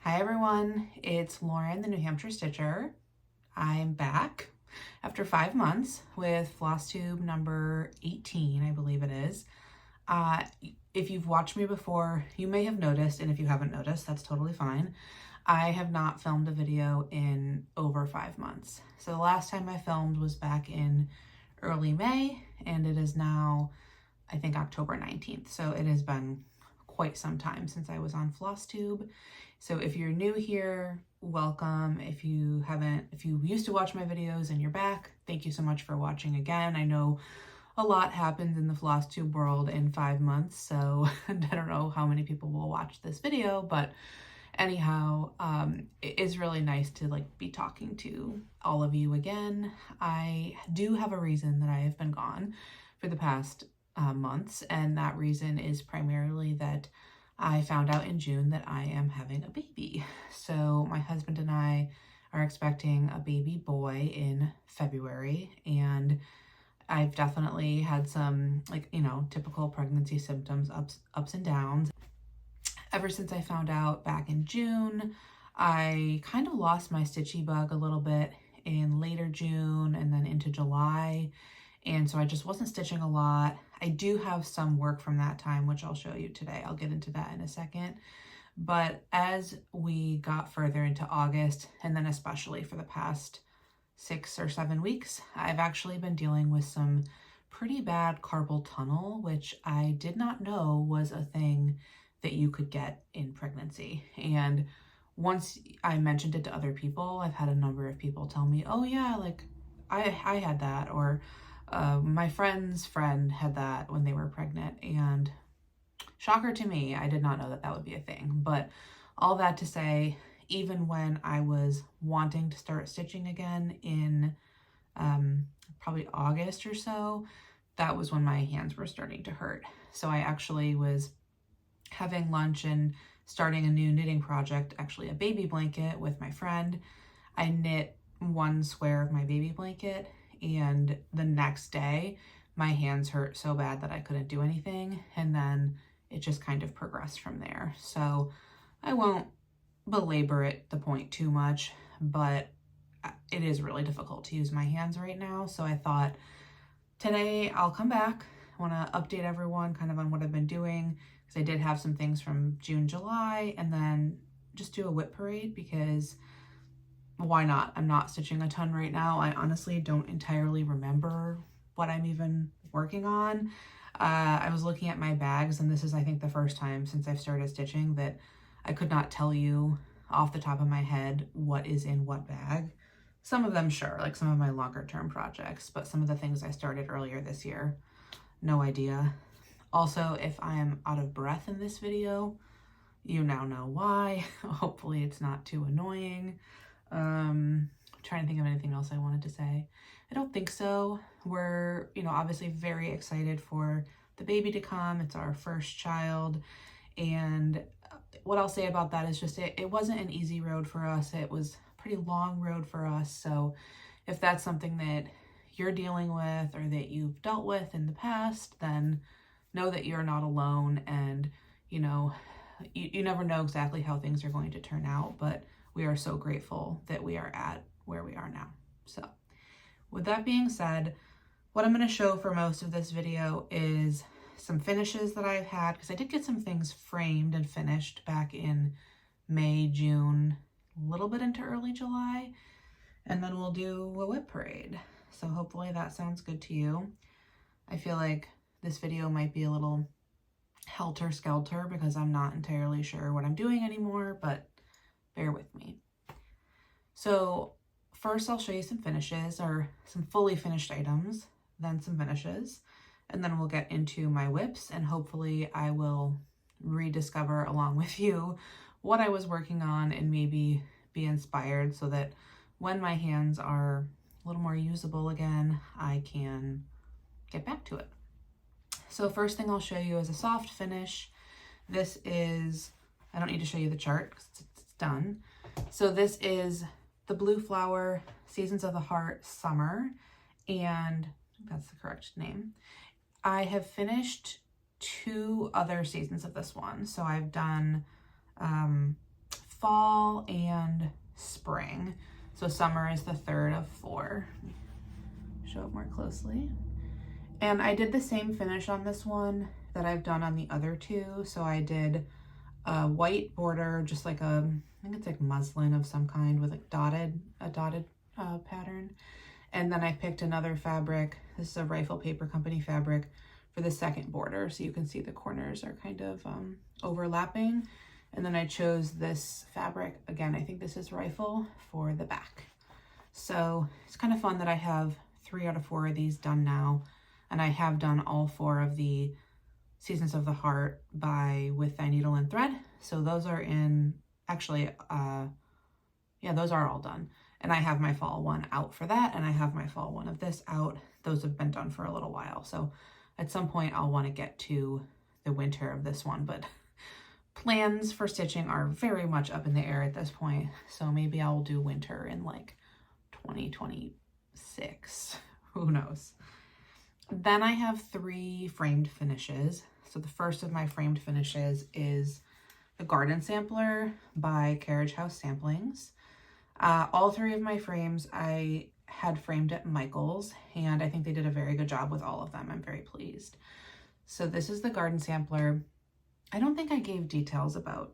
Hi everyone, it's Lauren, the New Hampshire Stitcher. I'm back after 5 months with Flosstube number 18, I believe it is. If you've watched me before, you may have noticed, and if you haven't noticed, that's totally fine. I have not filmed a video in over 5 months. So the last time I filmed was back in early May, and it is now, I think, October 19th. So it has been quite some time since I was on Flosstube. So if you're new here, welcome. If you used to watch my videos and you're back, thank you so much for watching again. I know a lot happens in the Flosstube world in 5 months, so I don't know how many people will watch this video, but anyhow, it is really nice to be talking to all of you again. I do have a reason that I have been gone for the past months, and that reason is primarily that I found out in June that I am having a baby. So my husband and I are expecting a baby boy in February, and I've definitely had some typical pregnancy symptoms, ups and downs. Ever since I found out back in June, I kind of lost my stitchy bug a little bit in later June and then into July. And so I just wasn't stitching a lot. I do have some work from that time, which I'll show you today. I'll get into that in a second. But as we got further into August, and then especially for the past 6 or 7 weeks, I've actually been dealing with some pretty bad carpal tunnel, which I did not know was a thing that you could get in pregnancy. And once I mentioned it to other people, I've had a number of people tell me, oh yeah, I had that, or my friend's friend had that when they were pregnant, and shocker to me, I did not know that that would be a thing. But all that to say, even when I was wanting to start stitching again in probably August or so, that was when my hands were starting to hurt. So I actually was having lunch and starting a new knitting project, actually a baby blanket with my friend. I knit one square of my baby blanket, and the next day my hands hurt so bad that I couldn't do anything, and then it just kind of progressed from there. So I won't belabor the point too much, but it is really difficult to use my hands right now. So I thought today I'll come back. I want to update everyone kind of on what I've been doing, because I did have some things from June, July, and then just do a WIP parade, because why not? I'm not stitching a ton right now. I honestly don't entirely remember what I'm even working on. I was looking at my bags, and this is, I think, the first time since I've started stitching that I could not tell you off the top of my head what is in what bag. Some of them, sure, like some of my longer term projects, but some of the things I started earlier this year, no idea. Also, if I am out of breath in this video, you now know why. Hopefully it's not too annoying. Trying to think of anything else I wanted to say. I don't think so. We're, obviously very excited for the baby to come. It's our first child. And what I'll say about that is just it wasn't an easy road for us. It was a pretty long road for us. So if that's something that you're dealing with or that you've dealt with in the past, then know that you're not alone. And, you never know exactly how things are going to turn out, but we are so grateful that we are at where we are now. So with that being said, what I'm going to show for most of this video is some finishes that I've had, because I did get some things framed and finished back in May, June, a little bit into early July, and then we'll do a WIP parade. So hopefully that sounds good to you. I feel like this video might be a little helter-skelter because I'm not entirely sure what I'm doing anymore, but bear with me. So first I'll show you some finishes, or some fully finished items, then some finishes, and then we'll get into my WIPs, and hopefully I will rediscover along with you what I was working on and maybe be inspired so that when my hands are a little more usable again, I can get back to it. So first thing I'll show you is a soft finish. This is, I don't need to show you the chart because it's done. So this is the Blue Flower Seasons of the Heart Summer, and I think that's the correct name. I have finished 2 other seasons of this one. So I've done fall and spring. So summer is the third of 4. Show it more closely. And I did the same finish on this one that I've done on the other 2. So I did a white border, just like I think it's like muslin of some kind with a dotted pattern. And then I picked another fabric. This is a Rifle Paper Company fabric for the second border. So you can see the corners are kind of overlapping. And then I chose this fabric, again, I think this is Rifle, for the back. So it's kind of fun that I have 3 out of 4 of these done now. And I have done all 4 of the Seasons of the Heart with Thy Needle and Thread. So those are in, actually, yeah, those are all done. And I have my fall one out for that, and I have my fall one of this out. Those have been done for a little while. So at some point I'll want to get to the winter of this one, but plans for stitching are very much up in the air at this point. So maybe I'll do winter in like 2026, who knows. Then I have 3 framed finishes. So the first of my framed finishes is the Garden Sampler by Carriage House Samplings. All 3 of my frames I had framed at Michael's, and I think they did a very good job with all of them. I'm very pleased. So this is the Garden Sampler. I don't think I gave details about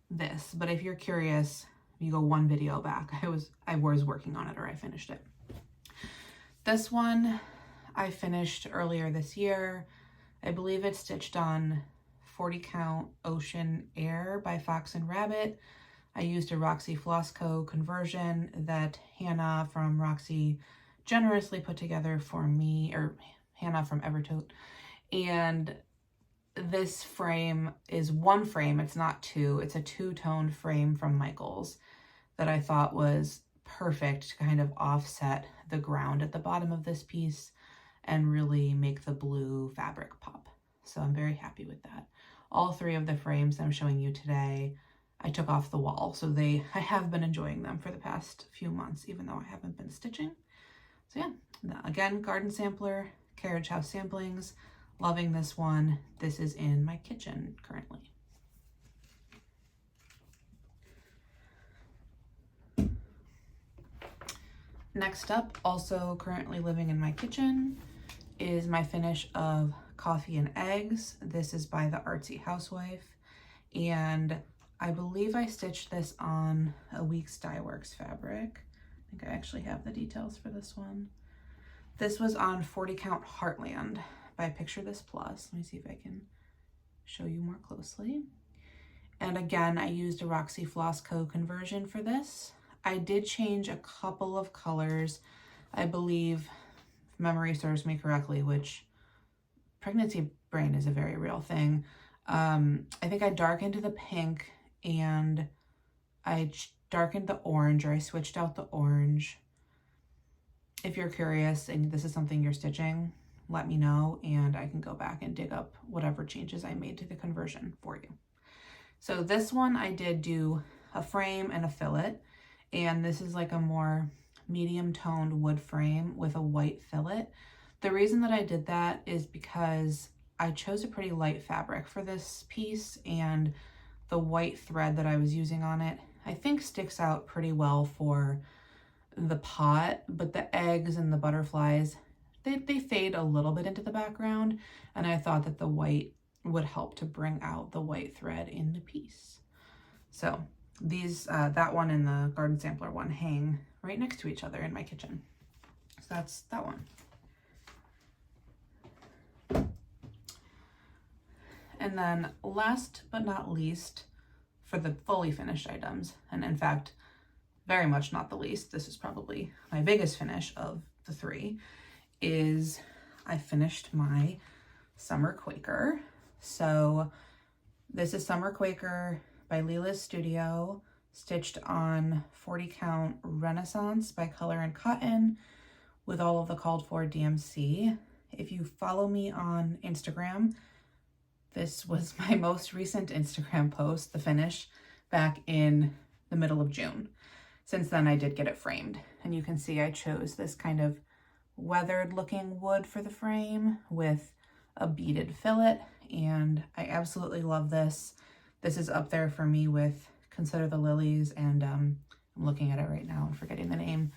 this, but if you're curious, you go 1 video back. I was working on it, or I finished it. This one I finished earlier this year. I believe it's stitched on 40 count Ocean Air by Fox and Rabbit. I used a Roxy Floss Co. conversion that Hannah from Roxy generously put together for me, or Hannah from Evertote. And this frame is 1 frame, it's not 2. It's a 2-toned frame from Michael's that I thought was perfect to kind of offset the ground at the bottom of this piece and really make the blue fabric pop. So I'm very happy with that. All 3 of the frames I'm showing you today, I took off the wall. So I have been enjoying them for the past few months, even though I haven't been stitching. So yeah, again, Garden Sampler, Carriage House Samplings, loving this one. This is in my kitchen currently. Next up, also currently living in my kitchen, is my finish of Coffee and Eggs. This is by the Artsy Housewife, and I believe I stitched this on a Weeks Dye Works fabric. I think I actually have the details for this one. This was on 40 count Heartland by Picture This Plus. Let me see if I can show you more closely. And again, I used a Roxy Floss Co. conversion for this. I did change a couple of colors, I believe, if memory serves me correctly, which pregnancy brain is a very real thing. I think I darkened the pink and I darkened the orange, or I switched out the orange. If you're curious and this is something you're stitching, let me know and I can go back and dig up whatever changes I made to the conversion for you. So this one I did do a frame and a fillet, and this is like a more medium toned wood frame with a white fillet. The reason that I did that is because I chose a pretty light fabric for this piece, and the white thread that I was using on it, I think sticks out pretty well for the pot, but the eggs and the butterflies, they fade a little bit into the background, and I thought that the white would help to bring out the white thread in the piece. So these, that one and the Garden Sampler one hang right next to each other in my kitchen. So that's that one. And then last but not least, for the fully finished items, and in fact, very much not the least, this is probably my biggest finish of the 3, is I finished my Summer Quaker. So this is Summer Quaker by Leela's Studio, stitched on 40 count Renaissance by Color and Cotton with all of the called for DMC. If you follow me on Instagram, this was my most recent Instagram post, the finish, back in the middle of June. Since then, I did get it framed, and you can see I chose this kind of weathered looking wood for the frame with a beaded fillet, and I absolutely love this. This is up there for me with Consider the Lilies, and I'm looking at it right now and forgetting the name,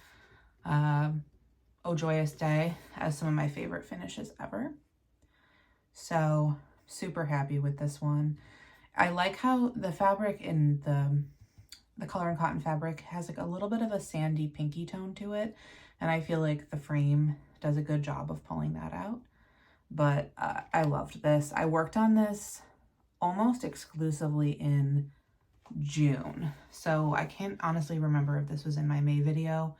Oh Joyous Day, as some of my favorite finishes ever. So super happy with this one. I like how the fabric in the Color and Cotton fabric has like a little bit of a sandy pinky tone to it, and I feel like the frame does a good job of pulling that out. But I loved this. I worked on this almost exclusively in June, so I can't honestly remember if this was in my May video.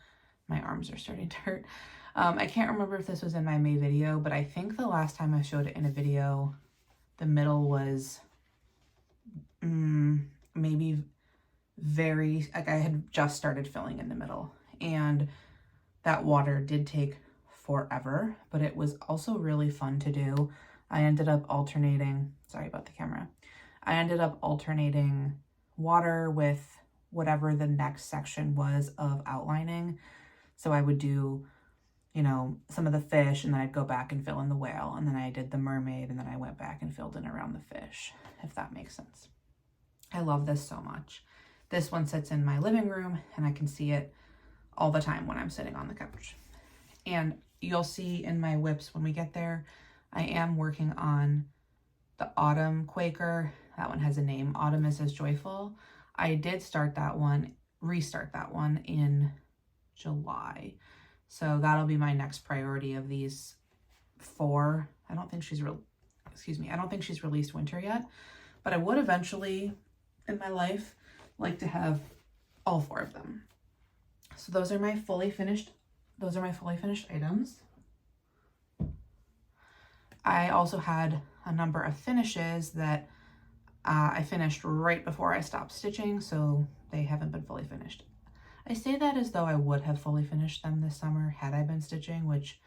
My arms are starting to hurt. I can't remember if this was in my May video, but I think the last time I showed it in a video, the middle was maybe very, like I had just started filling in the middle, and that water did take forever, but it was also really fun to do. I ended up alternating, sorry about the camera, I ended up alternating water with whatever the next section was of outlining. So I would do, you know, some of the fish, and then I'd go back and fill in the whale, and then I did the mermaid, and then I went back and filled in around the fish, if that makes sense. I love this so much. This one sits in my living room, and I can see it all the time when I'm sitting on the couch. And you'll see in my WIPs when we get there, I am working on the Autumn Quaker. That one has a name, Autumn is as Joyful. I did start that one, restart that one in July. So that'll be my next priority of these 4. I don't think she's released winter yet, but I would eventually in my life like to have all 4 of them. So those are my fully finished items. I also had a number of finishes that I finished right before I stopped stitching, so they haven't been fully finished. I say that as though I would have fully finished them this summer had I been stitching, which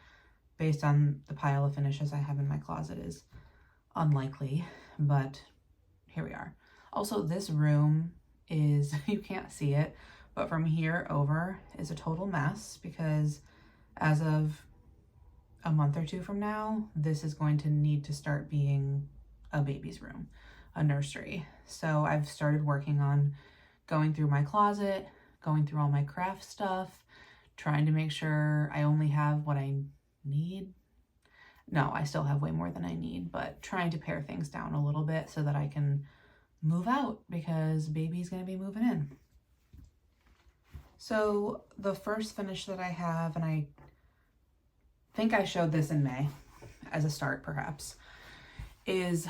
based on the pile of finishes I have in my closet is unlikely, but here we are. Also, this room is, you can't see it, but from here over is a total mess because as of a month or 2 from now, this is going to need to start being a baby's room, a nursery. So I've started working on going through my closet, going through all my craft stuff, trying to make sure I only have what I need. No, I still have way more than I need, but trying to pare things down a little bit so that I can move out because baby's gonna be moving in. So the first finish that I have, and I think I showed this in May as a start perhaps, is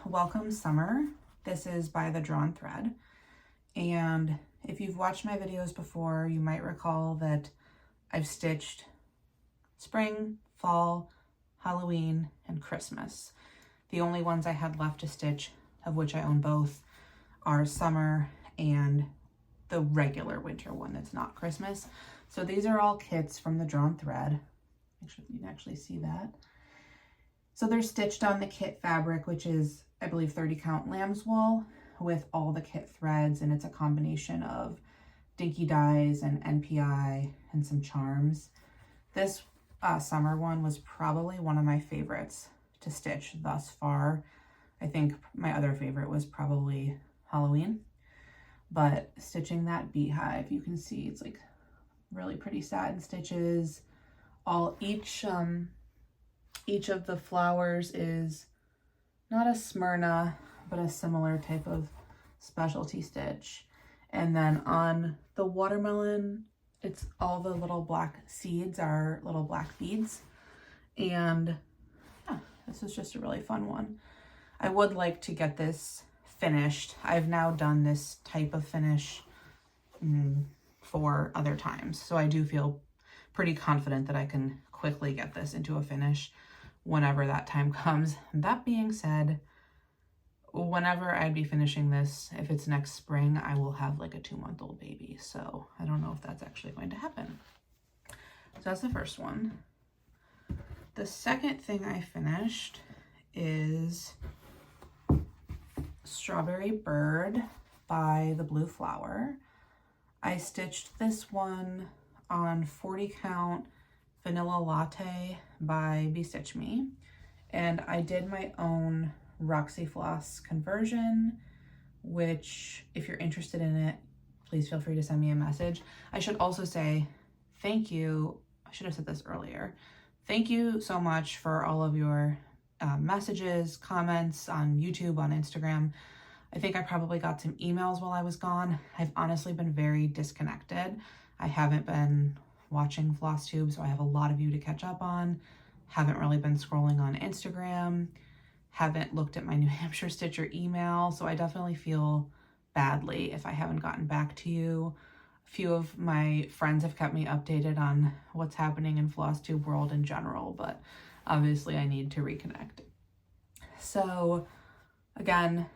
Welcome Summer. This is by the Drawn Thread. And if you've watched my videos before, you might recall that I've stitched spring, fall, Halloween, and Christmas. The only ones I had left to stitch, of which I own both, are summer and the regular winter one that's not Christmas. So these are all kits from the Drawn Thread. Make sure you can actually see that. So they're stitched on the kit fabric, which is, I believe, 30 count lamb's wool with all the kit threads, and it's a combination of dinky dyes and NPI and some charms. This summer one was probably one of my favorites to stitch thus far. I think my other favorite was probably Halloween, but stitching that beehive, you can see it's like really pretty satin stitches. Each of the flowers is not a Smyrna, but a similar type of specialty stitch. And then on the watermelon, it's all the little black seeds are little black beads. And yeah, this is just a really fun one. I would like to get this finished. I've now done this type of finish 4 other times, so I do feel pretty confident that I can quickly get this into a finish whenever that time comes. That being said, whenever I'd be finishing this, if it's next spring, I will have like a 2-month-old baby, so I don't know if that's actually going to happen. So that's the first one. The second thing I finished is Strawberry Bird by the Blue Flower. I stitched this one on 40 count Vanilla Latte by Bestitch Me, and I did my own Roxy Floss conversion which if you're interested in it, please feel free to send me a message. I should also say thank you. I should have said this earlier. Thank you so much for all of your messages, comments on YouTube, on Instagram. I think I probably got some emails while I was gone. I've honestly been very disconnected. I haven't been watching Flosstube, so I have a lot of you to catch up on. Haven't really been scrolling on Instagram. Haven't looked at my New Hampshire Stitcher email, so I definitely feel badly if I haven't gotten back to you. A few of my friends have kept me updated on what's happening in Flosstube world in general, but obviously I need to reconnect. So again,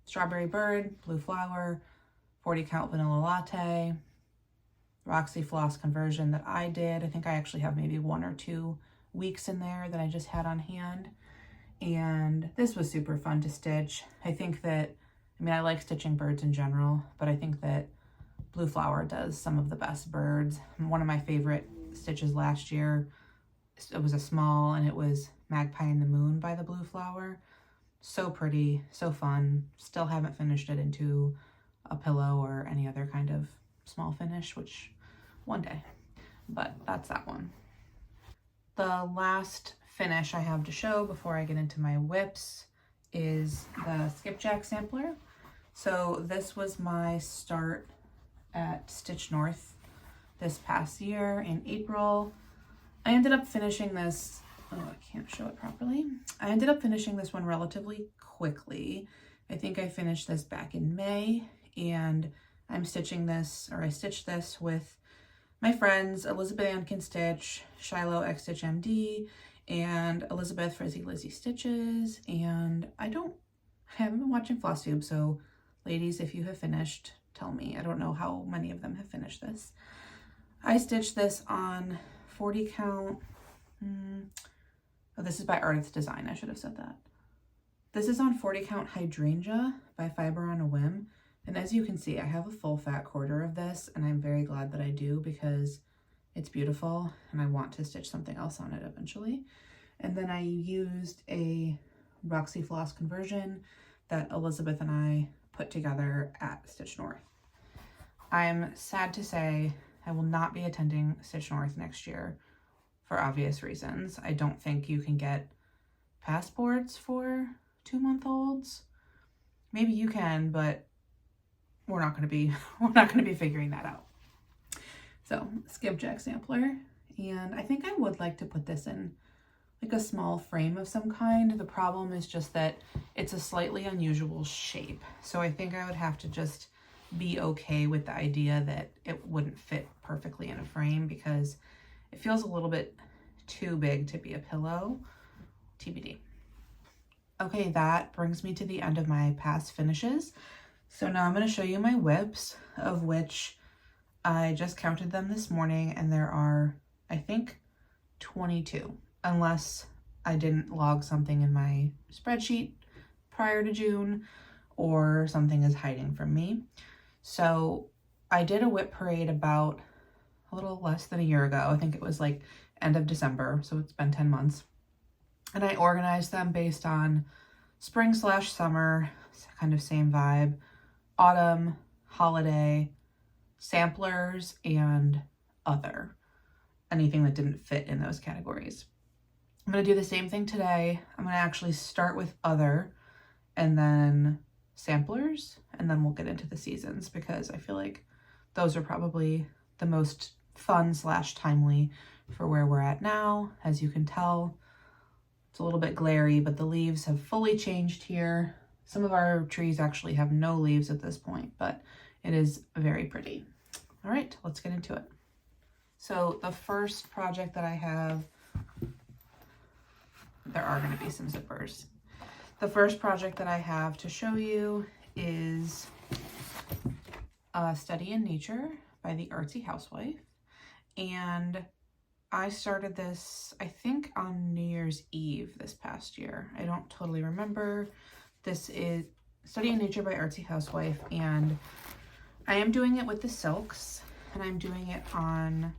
Strawberry Bird, Blue Flower, 40 count vanilla latte, Roxy floss conversion that I did. I think I actually have maybe 1 or 2 weeks in there that I just had on hand. And this was super fun to stitch. I think that, I mean, I like stitching birds in general, but I think that Blue Flower does some of the best birds. One of my favorite stitches last year, it was a small, and it was Magpie in the Moon by the Blue Flower. So pretty, so fun. Still haven't finished it into a pillow or any other kind of small finish, which one day, but that's that one. The last finish I have to show before I get into my WIPs is the Skipjack sampler. So this was my start at Stitch North this past year in April. I ended up finishing this, oh, I can't show it properly. I ended up finishing this one relatively quickly. I think I finished this back in May, and I'm stitching this, or I stitched this with my friends, Elizabeth Ann Can Stitch, Shiloh X Stitch MD, and Elizabeth Frizzy Lizzy Stitches. And I haven't been watching Flosstube, so ladies, if you have finished, tell me. I don't know how many of them have finished this. I stitched this on 40 count. Oh, this is by Artist Design. I should have said that. This is on 40 count Hydrangea by Fiber on a Whim. And as you can see, I have a full fat quarter of this, and I'm very glad that I do because it's beautiful and I want to stitch something else on it eventually. And then I used a Roxy floss conversion that Elizabeth and I put together at Stitch North. I'm sad to say I will not be attending Stitch North next year for obvious reasons. I don't think you can get passports for 2-month-olds. Maybe you can, but we're not going to be figuring that out. So, Skipjack sampler, and I think I would like to put this in like a small frame of some kind. The problem is just that it's a slightly unusual shape. So I think I would have to just be okay with the idea that it wouldn't fit perfectly in a frame because it feels a little bit too big to be a pillow. TBD. Okay, that brings me to the end of my past finishes. So now I'm going to show you my WIPs, of which I just counted them this morning, and there are, I think, 22, unless I didn't log something in my spreadsheet prior to June or something is hiding from me. So I did a WIP parade about a little less than a year ago. I think it was like end of December, so it's been 10 months. And I organized them based on spring/summer, kind of same vibe, autumn, holiday, samplers, and other. Anything that didn't fit in those categories. I'm going to do the same thing today. I'm going to actually start with other and then samplers, and then we'll get into the seasons because I feel like those are probably the most fun/timely for where we're at now. As you can tell, it's a little bit glary, but the leaves have fully changed here. Some of our trees actually have no leaves at this point, but it is very pretty. All right, let's get into it. So the first project that I have, there are going to be some zippers. The first project that I have to show you is Study in Nature by the Artsy Housewife. And I started this, I think, on New Year's Eve this past year. I don't totally remember. This is Study in Nature by Artsy Housewife, and I am doing it with the silks, and I'm doing it on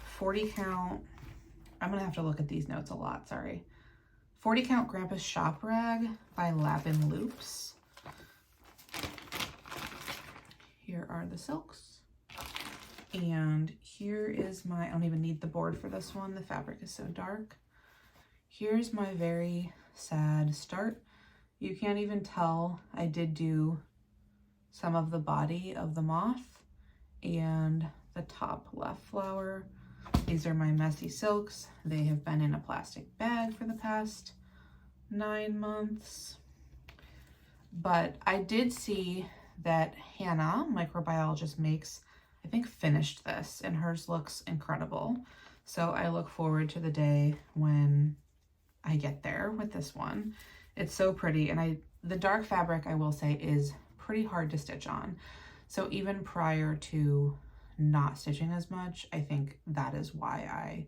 40 count. I'm going to have to look at these notes a lot, sorry. 40 count Grandpa's Shop Rag by Lappin' Loops. here are the silks. And here is my, I don't even need the board for this one. The fabric is so dark. Here's my very sad start. You can't even tell I did do some of the body of the moth and the top left flower. These are my messy silks. They have been in a plastic bag for the past 9 months. But I did see that Hannah, microbiologist, makes, I think, finished this, and hers looks incredible. So I look forward to the day when I get there with this one. It's so pretty, and the dark fabric, I will say, is pretty hard to stitch on. So even prior to not stitching as much, I think that is why I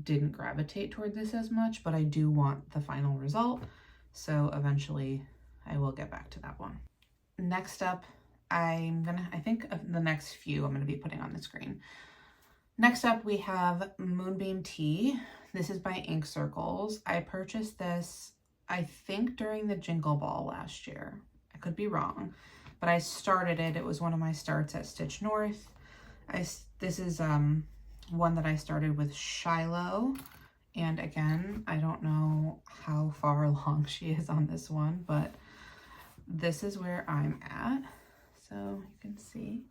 didn't gravitate toward this as much, but I do want the final result. So eventually I will get back to that one. Next up, I think of the next few I'm gonna be putting on the screen. Next up, we have Moonbeam Tea. This is by Ink Circles. I purchased this, I think, during the Jingle Ball last year. I could be wrong, but I started it. It was one of my starts at Stitch North. This is one that I started with Shiloh. And again, I don't know how far along she is on this one, but this is where I'm at. So you can see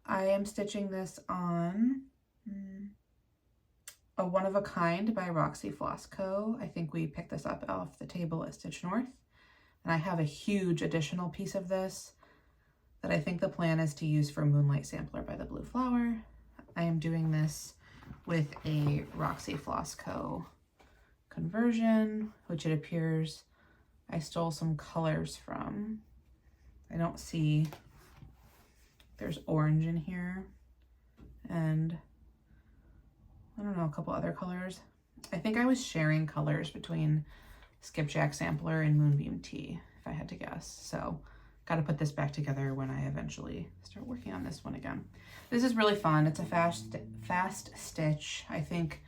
I am stitching this on a One of a Kind by Roxy Floss Co. I think we picked this up off the table at Stitch North. And I have a huge additional piece of this that I think the plan is to use for Moonlight Sampler by the Blue Flower. I am doing this with a Roxy Floss Co. conversion, which it appears I stole some colors from. I don't see, there's orange in here, and I don't know, a couple other colors. I think I was sharing colors between Skipjack Sampler and Moonbeam Tea, if I had to guess. So got to put this back together when I eventually start working on this one again. This is really fun. It's a fast stitch. I think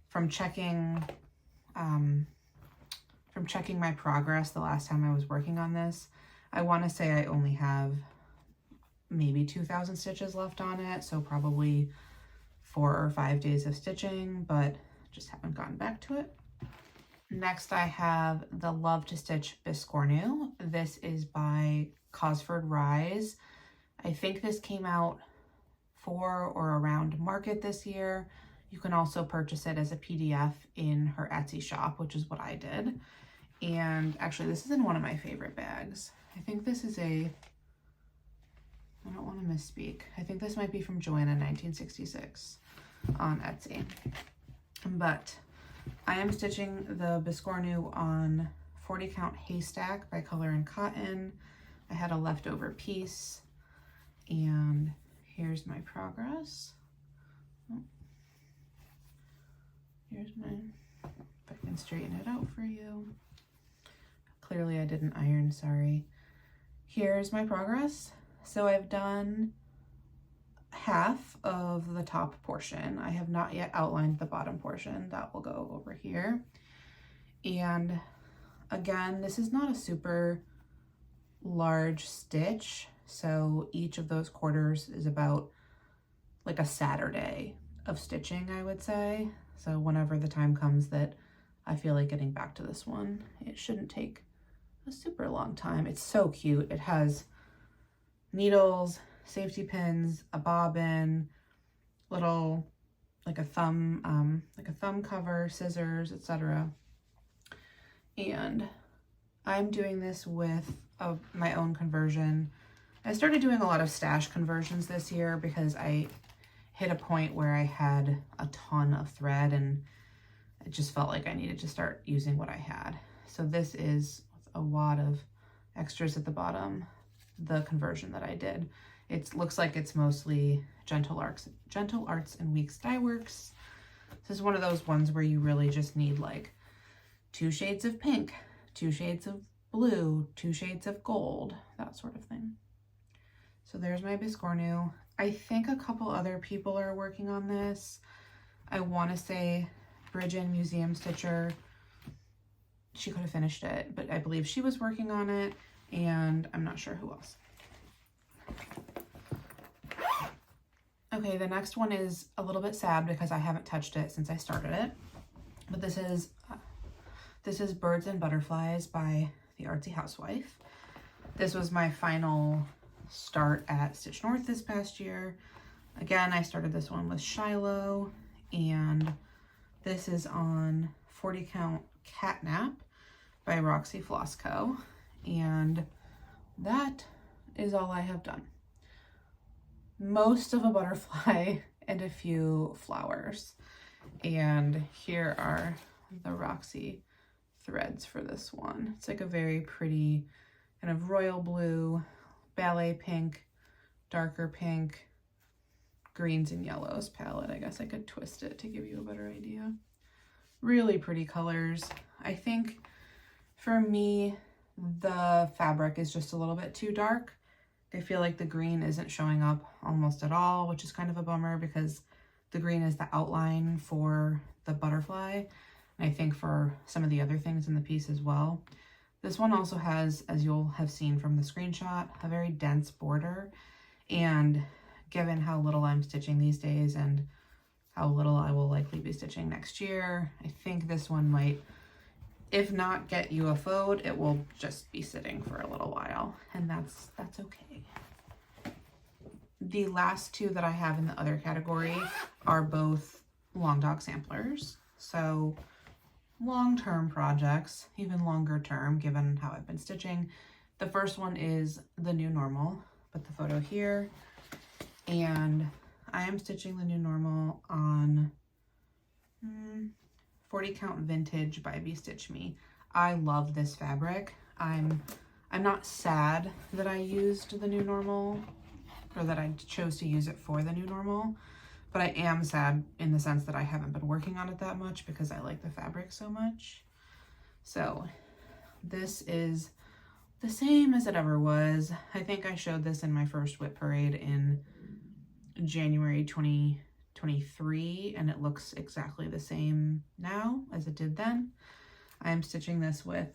from checking my progress the last time I was working on this, I want to say I only have maybe 2,000 stitches left on it, so probably 4 or 5 days of stitching, but just haven't gotten back to it. Next, I have the Love to Stitch Biscornu. This is by Cosford Rise. I think this came out for or around Market this year. You can also purchase it as a PDF in her Etsy shop, which is what I did. And actually, this is in one of my favorite bags. I think this is I don't want to misspeak. I think this might be from Joanna 1966 on Etsy. But I am stitching the Biscornu on 40 Count Haystack by Color and Cotton. I had a leftover piece, and here's my progress. Here's mine. If I can straighten it out for you. Clearly I didn't iron, sorry. Here's my progress. So I've done half of the top portion. I have not yet outlined the bottom portion. That will go over here. And again, this is not a super large stitch. So each of those quarters is about like a Saturday of stitching, I would say. So whenever the time comes that I feel like getting back to this one, it shouldn't take a super long time. It's so cute. It has needles, safety pins, a bobbin, little like a thumb cover, scissors, etc. And I'm doing this with my own conversion. I started doing a lot of stash conversions this year because I hit a point where I had a ton of thread and it just felt like I needed to start using what I had. So this is a wad of extras at the bottom, the conversion that I did. It looks like it's mostly Gentle Arts and Weeks Dye Works. This is one of those ones where you really just need like 2 shades of pink, 2 shades of blue, 2 shades of gold, that sort of thing. So there's my Biscornu. I think a couple other people are working on this. I want to say Bridget, Museum Stitcher. She could have finished it, but I believe she was working on it, and I'm not sure who else. Okay, the next one is a little bit sad because I haven't touched it since I started it. But this is Birds and Butterflies by the Artsy Housewife. This was my final start at Stitch North this past year. Again, I started this one with Shiloh, and this is on 40 Count Catnap by Roxy Floss Co. And that is all I have done. Most of a butterfly and a few flowers. And here are the Roxy threads for this one. It's like a very pretty kind of royal blue, ballet pink, darker pink, greens and yellows palette. I guess I could twist it to give you a better idea. Really pretty colors. I think for me, the fabric is just a little bit too dark. I feel like the green isn't showing up almost at all, which is kind of a bummer because the green is the outline for the butterfly. And I think for some of the other things in the piece as well. This one also has, as you'll have seen from the screenshot, a very dense border. And given how little I'm stitching these days and how little I will likely be stitching next year, I think this one might, if not get UFO'd, it will just be sitting for a little while, and that's okay. The last two that I have in the other category are both long dog samplers. So long-term projects, even longer term, given how I've been stitching. The first one is the new normal. Put the photo here, and I am stitching the new normal on 40 Count Vintage by Be Stitch Me. I love this fabric. I'm not sad that I used the new normal, or that I chose to use it for the new normal, but I am sad in the sense that I haven't been working on it that much because I like the fabric so much. So this is the same as it ever was. I think I showed this in my first WIP parade in January 2023, and it looks exactly the same now as it did then. I am stitching this with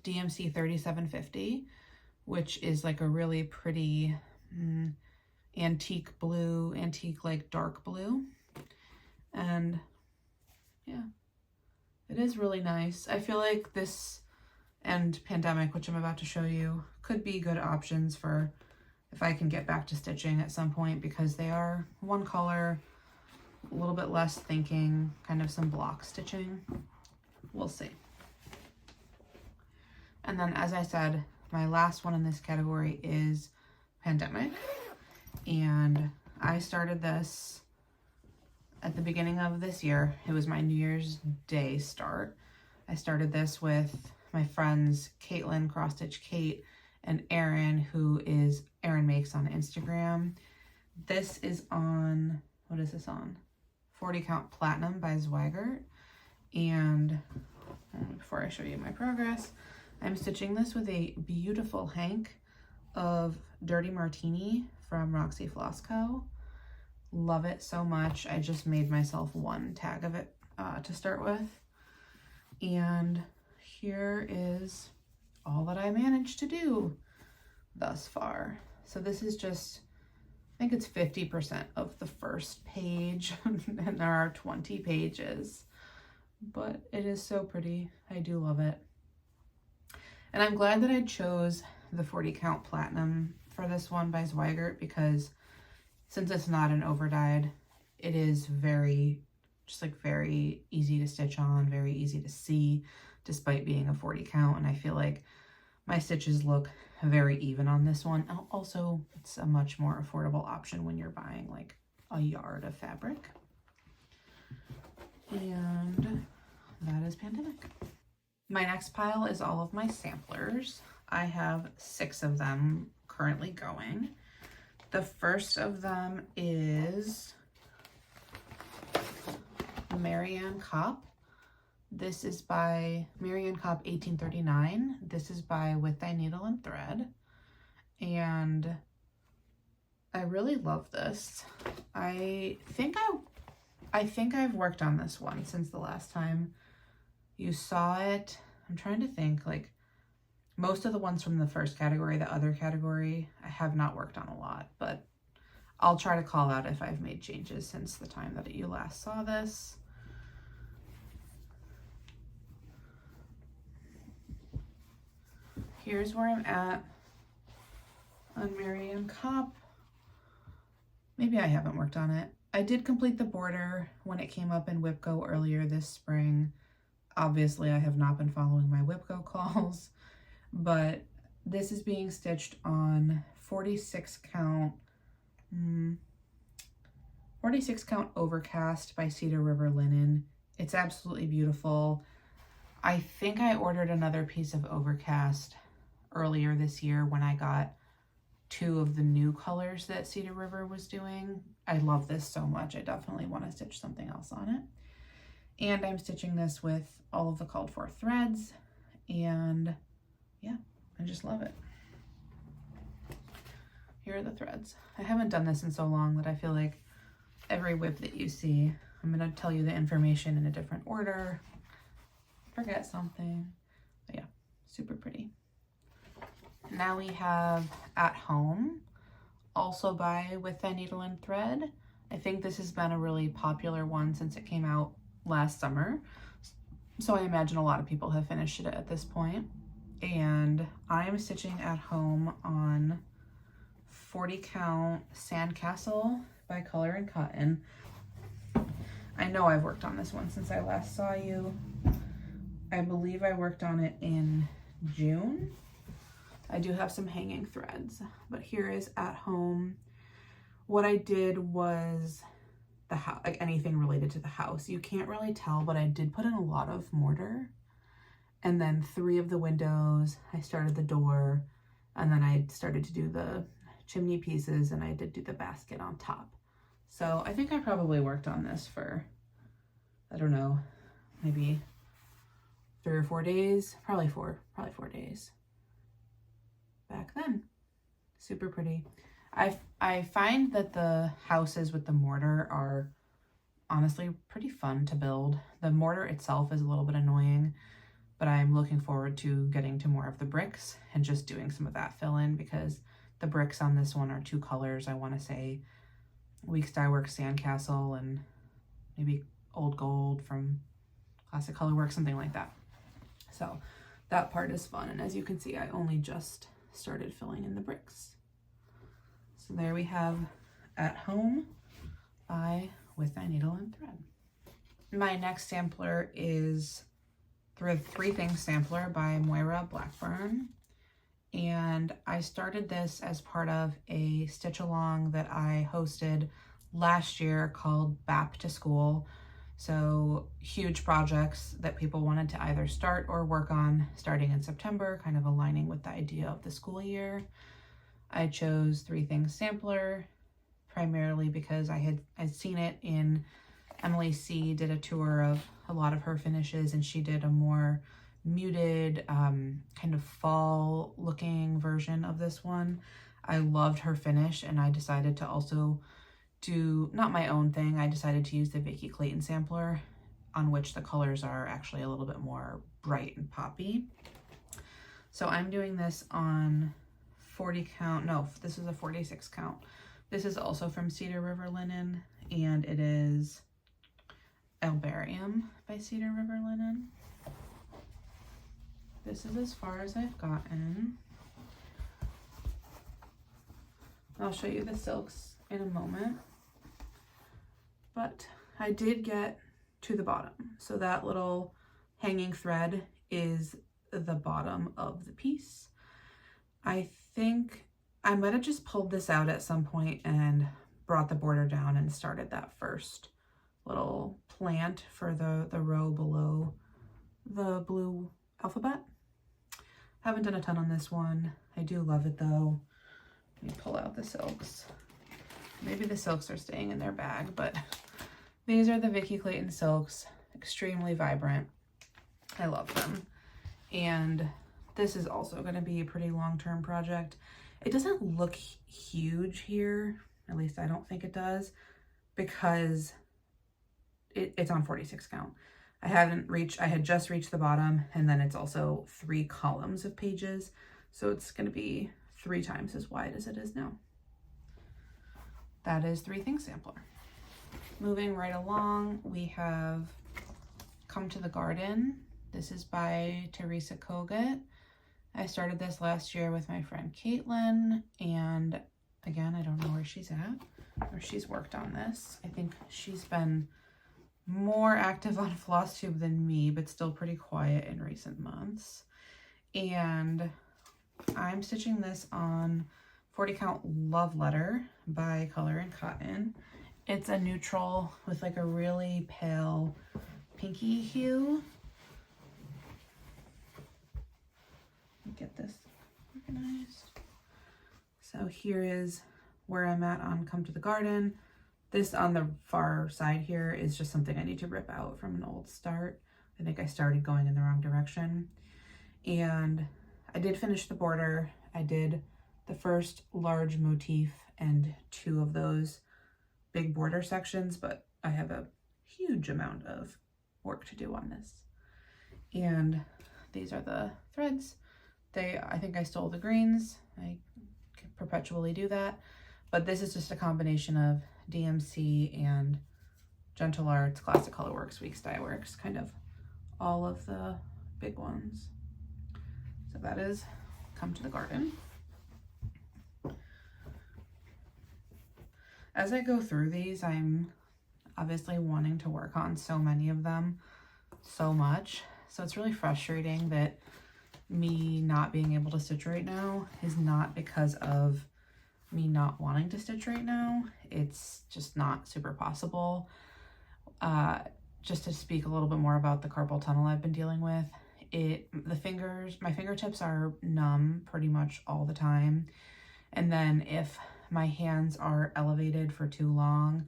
DMC 3750, which is like a really pretty antique blue, antique like dark blue. And yeah, it is really nice. I feel like this and Pandemic, which I'm about to show you, could be good options for if I can get back to stitching at some point, because they are one color, a little bit less thinking, kind of some block stitching. We'll see. And then, as I said, my last one in this category is Pandemic. And I started this at the beginning of this year. It was my New Year's Day start. I started this with my friends Caitlin, Cross Stitch Kate, and Erin, who is Erin Makes on Instagram. This is on, what is this on? 40 Count Platinum by Zweigert. And before I show you my progress, I'm stitching this with a beautiful hank of Dirty Martini from Roxy Floss Co. Love it so much. I just made myself one tag of it to start with. And here is all that I managed to do thus far. So this is just, I think it's 50% of the first page, and there are 20 pages, but it is so pretty. I do love it. And I'm glad that I chose the 40 Count Platinum for this one by Zweigert, because since it's not an overdyed, it is very, just like very easy to stitch on, very easy to see, despite being a 40 count. And I feel like my stitches look very even on this one. Also, it's a much more affordable option when you're buying like a yard of fabric. And that is Pandemic. My next pile is all of my samplers. I have 6 of them currently going. The first of them is Marianne Kopp. This is by Marianne Kopp 1839. This is by With Thy Needle and Thread. And I really love this. I think I've worked on this one since the last time you saw it. I'm trying to think, like, most of the ones from the first category, the other category, I have not worked on a lot, but I'll try to call out if I've made changes since the time that you last saw this. Here's where I'm at on Marianne Kopp. Maybe I haven't worked on it. I did complete the border when it came up in WIP Go earlier this spring. Obviously, I have not been following my WIP Go calls, but this is being stitched on 46 count Overcast by Cedar River Linen. It's absolutely beautiful. I think I ordered another piece of Overcast earlier this year when I got 2 of the new colors that Cedar River was doing. I love this so much. I definitely want to stitch something else on it. And I'm stitching this with all of the called for threads, and yeah, I just love it. Here are the threads. I haven't done this in so long that I feel like every WIP that you see, I'm going to tell you the information in a different order, forget something, but yeah, super pretty. Now we have At Home, also by With Thy Needle and Thread. I think this has been a really popular one since it came out last summer, so I imagine a lot of people have finished it at this point. And I'm stitching At Home on 40 count Sandcastle by Color and Cotton. I know I've worked on this one since I last saw you. I believe I worked on it in June. I do have some hanging threads, but here is At Home. What I did was the house, like anything related to the house. You can't really tell, but I did put in a lot of mortar. And then 3 of the windows, I started the door, and then I started to do the chimney pieces, and I did do the basket on top. So I think I probably worked on this for, I don't know, maybe 3 or 4 days, probably four days back then. Super pretty. I find that the houses with the mortar are honestly pretty fun to build. The mortar itself is a little bit annoying, but I'm looking forward to getting to more of the bricks and just doing some of that fill in, because the bricks on this one are 2 colors. I want to say Weeks Dye Works Sandcastle and maybe Old Gold from Classic Colorworks, something like that. So that part is fun. And as you can see, I only just started filling in the bricks. So there we have At Home by With Thy Needle and Thread. My next sampler is Three Things Sampler by Moira Blackburn. And I started this as part of a stitch along that I hosted last year called Back to School. So huge projects that people wanted to either start or work on starting in September, kind of aligning with the idea of the school year. I chose Three Things Sampler primarily because I'd seen it in Emily C. did a tour of a lot of her finishes, and she did a more muted kind of fall looking version of this one. I loved her finish, and I decided to also do not my own thing. I decided to use the Vicky Clayton sampler, on which the colors are actually a little bit more bright and poppy. So I'm doing this on 40 count. No, this is a 46 count. This is also from Cedar River Linen, and it is Albarium by Cedar River Linen. This is as far as I've gotten. I'll show you the silks in a moment. But I did get to the bottom. So that little hanging thread is the bottom of the piece. I think I might have just pulled this out at some point and brought the border down and started that first little plant for the row below the blue alphabet. Haven't done a ton on this one. I do love it though. Let me pull out the silks. Maybe the silks are staying in their bag, but these are the Vicky Clayton silks. Extremely vibrant. I love them. And this is also going to be a pretty long-term project. It doesn't look huge here, at least I don't think it does, because it's on 46 count. I had just reached the bottom, and then it's also 3 columns of pages, so it's going to be 3 times as wide as it is now. that is Three Things Sampler. Moving right along, we have Come to the Garden. This is by Teresa Kogut. I started this last year with my friend Caitlin, and again, I don't know where she's at, or she's worked on this. I think she's been more active on Flosstube than me, but still pretty quiet in recent months. And I'm stitching this on 40 Count Love Letter by Color and Cotton. It's a neutral with like a really pale pinky hue. Get this organized. So here is where I'm at on Come to the Garden. This on the far side here is just something I need to rip out from an old start. I think I started going in the wrong direction. And I did finish the border. I did the first large motif and 2 of those big border sections, but I have a huge amount of work to do on this. And these are the threads. I think I stole the greens. I perpetually do that. But this is just a combination of DMC and Gentle Arts, Classic Colorworks, Weeks Dye Works, kind of all of the big ones. So that is Come to the Garden. As I go through these, I'm obviously wanting to work on so many of them so much. So it's really frustrating that me not being able to stitch right now is not because of me not wanting to stitch right now. It's just not super possible. Just to speak a little bit more about the carpal tunnel I've been dealing with, my fingertips are numb pretty much all the time. And then if my hands are elevated for too long,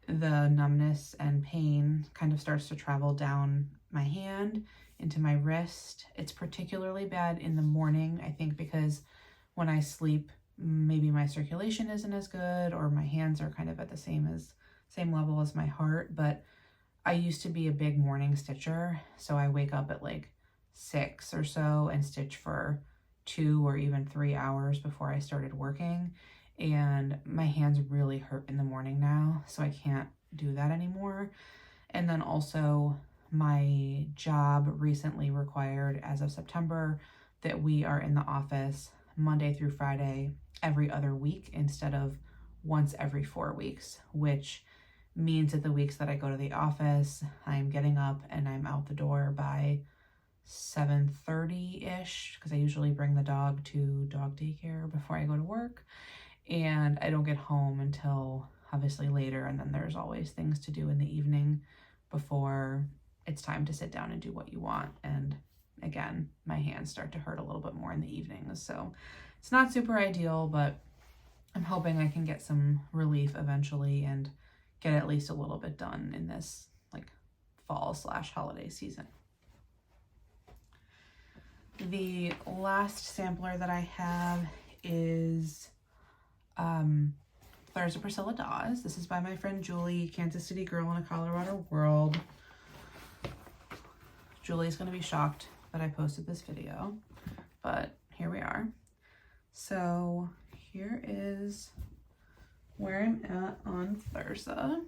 the numbness and pain kind of starts to travel down my hand into my wrist. It's particularly bad in the morning, I think, because when I sleep, maybe my circulation isn't as good, or my hands are kind of at the same level as my heart. But I used to be a big morning stitcher, so I wake up at like 6 or so and stitch for 2 or even 3 hours before I started working. And my hands really hurt in the morning now, so I can't do that anymore. And then also my job recently required, as of September, that we are in the office Monday through Friday every other week instead of once every 4 weeks, which means that the weeks that I go to the office, I'm getting up and I'm out the door by 7:30-ish, because I usually bring the dog to dog daycare before I go to work. And I don't get home until obviously later, and then there's always things to do in the evening before it's time to sit down and do what you want. And again, my hands start to hurt a little bit more in the evenings, so it's not super ideal, but I'm hoping I can get some relief eventually and get at least a little bit done in this like fall/holiday season. The last sampler that I have is There's a Priscilla Dawes. This is by my friend Julie, Kansas City Girl in a Colorado World. Julie's going to be shocked that I posted this video, but here we are. So here is where I'm at on Thursa.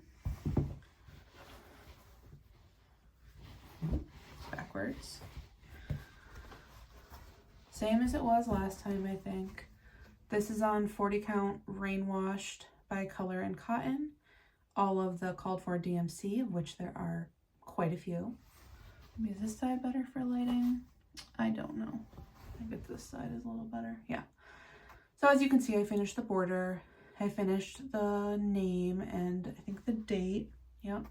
Backwards. Same as it was last time, I think. This is on 40 Count Rain Washed by Color and Cotton. All of the called for DMC, of which there are quite a few. Maybe is this side better for lighting? I don't know. I bet this side is a little better. Yeah. So as you can see, I finished the border. I finished the name and I think the date. Yep.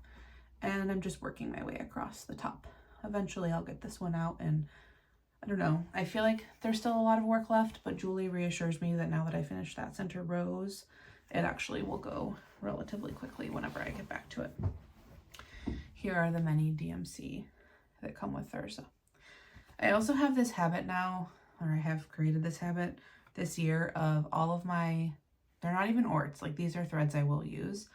And I'm just working my way across the top. Eventually I'll get this one out, and I don't know. I feel like there's still a lot of work left, but Julie reassures me that now that I finished that center rose, it actually will go relatively quickly whenever I get back to it. Here are the many DMC that come with Thursa. I also have this habit now, or I have created this habit this year of all of my, they're not even orts, like these are threads I will use.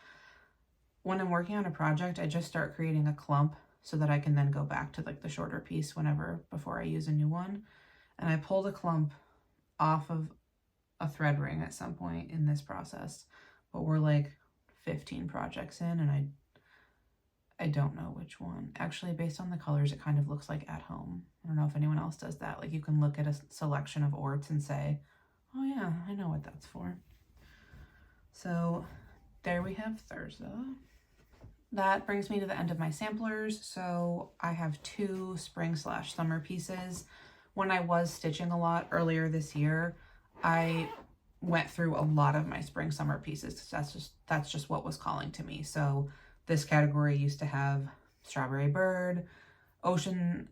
When I'm working on a project, I just start creating a clump so that I can then go back to like the shorter piece before I use a new one. And I pulled a clump off of a thread ring at some point in this process, but we're like 15 projects in, and I don't know which one. Actually, based on the colors, it kind of looks like At Home. I don't know if anyone else does that. Like, you can look at a selection of orts and say, oh yeah, I know what that's for. So there we have Thurza. That brings me to the end of my samplers. So I have 2 spring/summer pieces. When I was stitching a lot earlier this year, I went through a lot of my spring/summer pieces because that's just what was calling to me. So this category used to have Strawberry Bird, Ocean,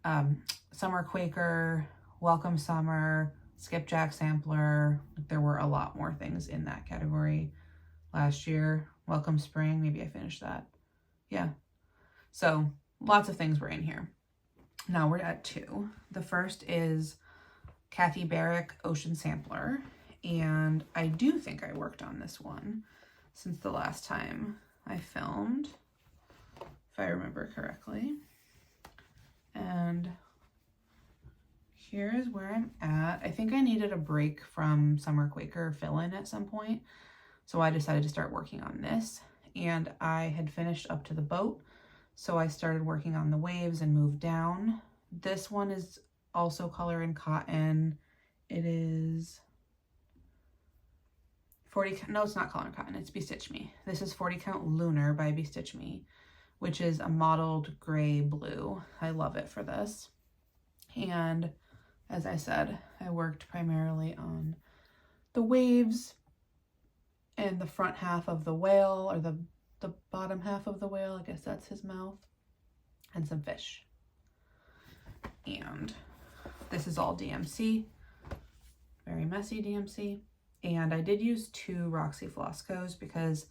Summer Quaker, Welcome Summer, Skipjack Sampler. There were a lot more things in that category last year. Welcome Spring, maybe I finished that. Yeah. So lots of things were in here. Now we're at 2. The first is Kathy Barrick Ocean Sampler. And I do think I worked on this one since the last time I filmed, if I remember correctly. And here's where I'm at. I think I needed a break from Summer Quaker fill-in at some point, so I decided to start working on this. And I had finished up to the boat, so I started working on the waves and moved down. This one is also color in cotton. It is 40, no, it's not color in cotton, it's Be Stitch Me. This is 40 Count Lunar by Be Stitch Me, which is a mottled gray blue. I love it for this. And as I said, I worked primarily on the waves and the front half of the whale, or the bottom half of the whale, I guess that's his mouth, and some fish. And this is all DMC, very messy DMC. And I did use 2 Roxy Floscos because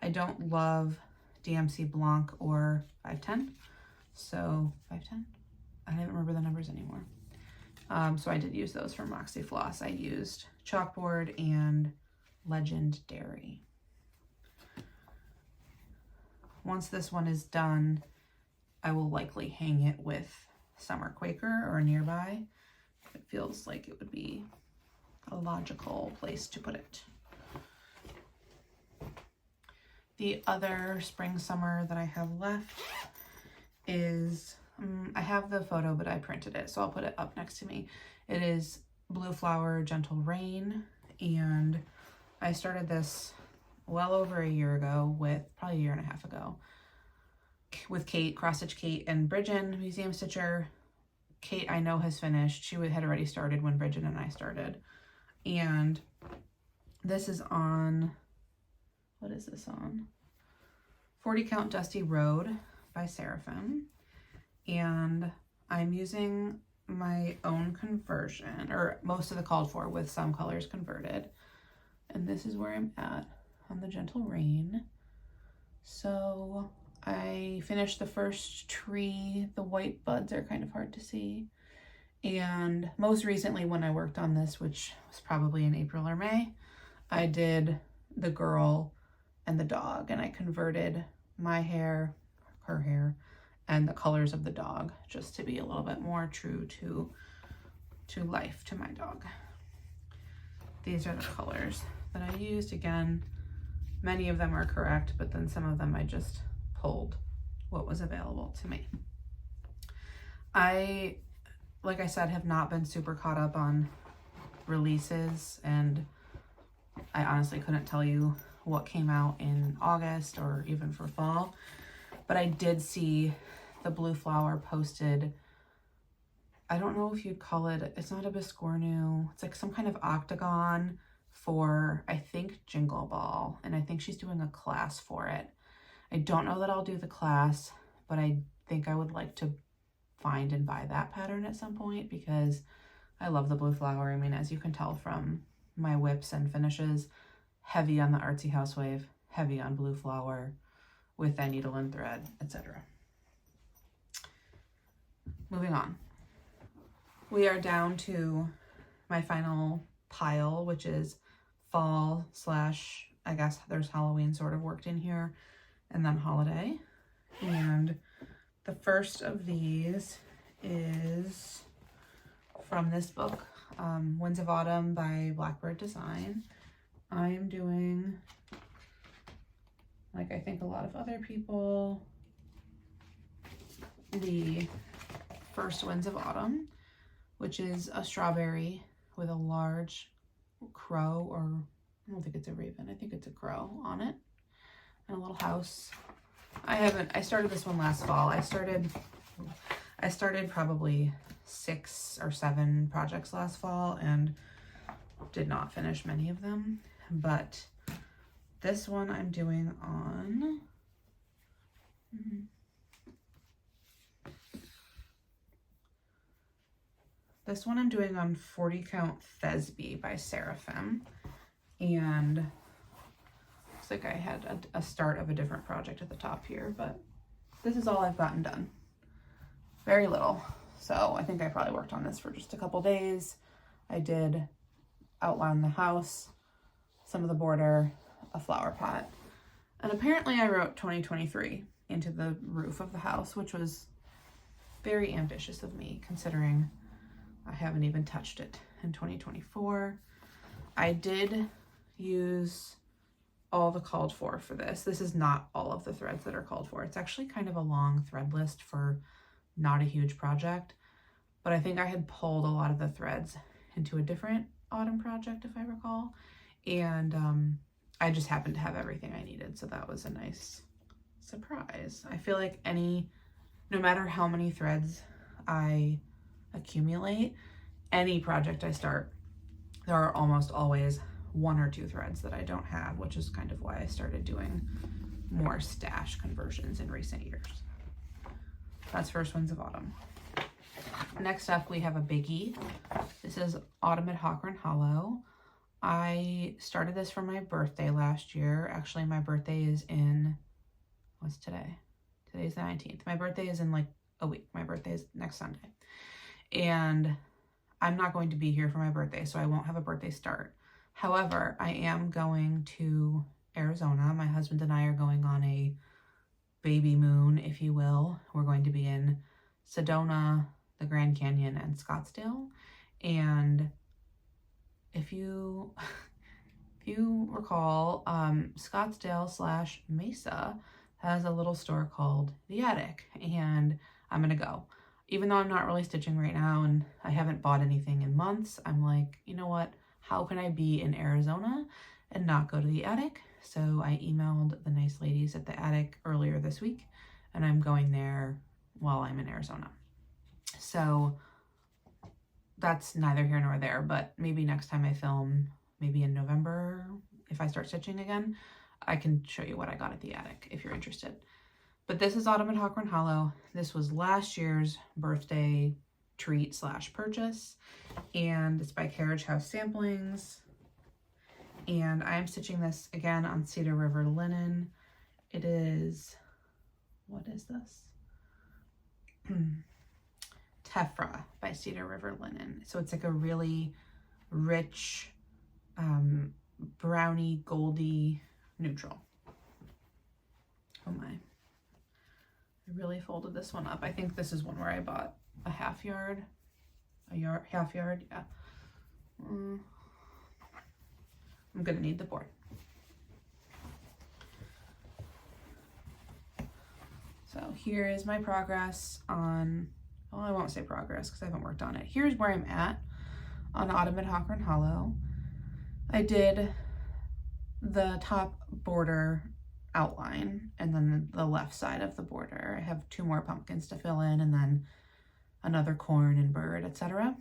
I don't love DMC Blanc or 510. So 510? I don't remember the numbers anymore. So I did use those from Roxy Floss. I used Chalkboard and Legend Dairy. Once this one is done, I will likely hang it with Summer Quaker or nearby. It feels like it would be a logical place to put it. The other spring summer that I have left is, I have the photo, but I printed it, so I'll put it up next to me. It is Blue Flower Gentle Rain, and I started this well over a year ago with, probably a year and a half ago, with Kate, Cross Stitch Kate and Bridget, Museum Stitcher. Kate, I know, has finished. She had already started when Bridget and I started. And this is on, what is this on? 40 Count Dusty Road by Seraphim. And I'm using my own conversion, or most of the called for, with some colors converted. And this is where I'm at on the Gentle Rain. So I finished the first tree. The white buds are kind of hard to see. And most recently when I worked on this, which was probably in April or May, I did the girl and the dog, and I converted my hair, her hair, and the colors of the dog just to be a little bit more true to life, to my dog. These are the colors that I used. Again, many of them are correct, but then some of them I just pulled what was available to me. I, like I said, have not been super caught up on releases, and I honestly couldn't tell you what came out in August or even for fall, but I did see the Blue Flower posted, I don't know if you'd call it, it's not a biscornu, it's like some kind of octagon for, I think, Jingle Ball, and I think she's doing a class for it. I don't know that I'll do the class, but I think I would like to find and buy that pattern at some point because I love the Blue Flower. I mean, as you can tell from my whips and finishes, heavy on the Artsy House Wave, heavy on Blue Flower with that needle and thread, etc. Moving on. We are down to my final pile, which is fall slash, I guess there's Halloween sort of worked in here, and then holiday. And the first of these is from this book, Winds of Autumn by Blackbird Design. I'm doing, like lot of other people. The First Winds of Autumn, which is a strawberry with a large crow, or I don't think it's a raven, I think it's a crow on it, and a little house. I started this one last fall. I started probably 6 or 7 projects last fall and did not finish many of them, but this one I'm doing on This one I'm doing on 40 Count Thesby by Seraphim, and looks like I had a start of a different project at the top here, but this is all I've gotten done. Very little. So I think I probably worked on this for just a couple days. I did outline the house, some of the border, a flower pot, and apparently I wrote 2023 into the roof of the house, which was very ambitious of me considering I haven't even touched it in 2024. I did use all the called for this. This is not all of the threads that are called for. It's actually kind of a long thread list for not a huge project, but I think I had pulled a lot of the threads into a different autumn project, if I recall, and I just happened to have everything I needed, so that was a nice surprise. I feel like no matter how many threads I accumulate, any project I start, there are almost always 1 or 2 threads that I don't have, which is kind of why I started doing more stash conversions in recent years. That's First Winds of Autumn. Next up, we have a biggie. This is Autumn at Hawkhorn Hollow. I started this for my birthday last year. Actually, my birthday is what's today? Today's the 19th. My birthday is in like a week. My birthday is next Sunday. And I'm not going to be here for my birthday, so I won't have a birthday start. However, I am going to Arizona. My husband and I are going on a baby moon, if you will. We're going to be in Sedona, the Grand Canyon, and Scottsdale. And if you recall, Scottsdale / Mesa has a little store called The Attic, and I'm gonna go. Even though I'm not really stitching right now and I haven't bought anything in months, I'm like, you know what? How can I be in Arizona and not go to The Attic? So I emailed the nice ladies at The Attic earlier this week, and I'm going there while I'm in Arizona. So that's neither here nor there, but maybe next time I film, maybe in November, if I start stitching again, I can show you what I got at The Attic if you're interested. But this is Autumn at Hawkhorn Hollow. This was last year's birthday treat / purchase, and it's by Carriage House Samplings. And I am stitching this again on Cedar River linen. It is, what is this? Tephra by Cedar River linen. So it's like a really rich, browny, goldy neutral. Oh my. I really folded this one up. I think this is one where I bought a half yard, yeah. I'm gonna need the board. So here is my progress on, well, I won't say progress because I haven't worked on it. Here's where I'm at on Autumn at Hawkhorn Hollow. I did the top border outline and then the left side of the border. I have 2 more pumpkins to fill in and then another corn and bird, etc.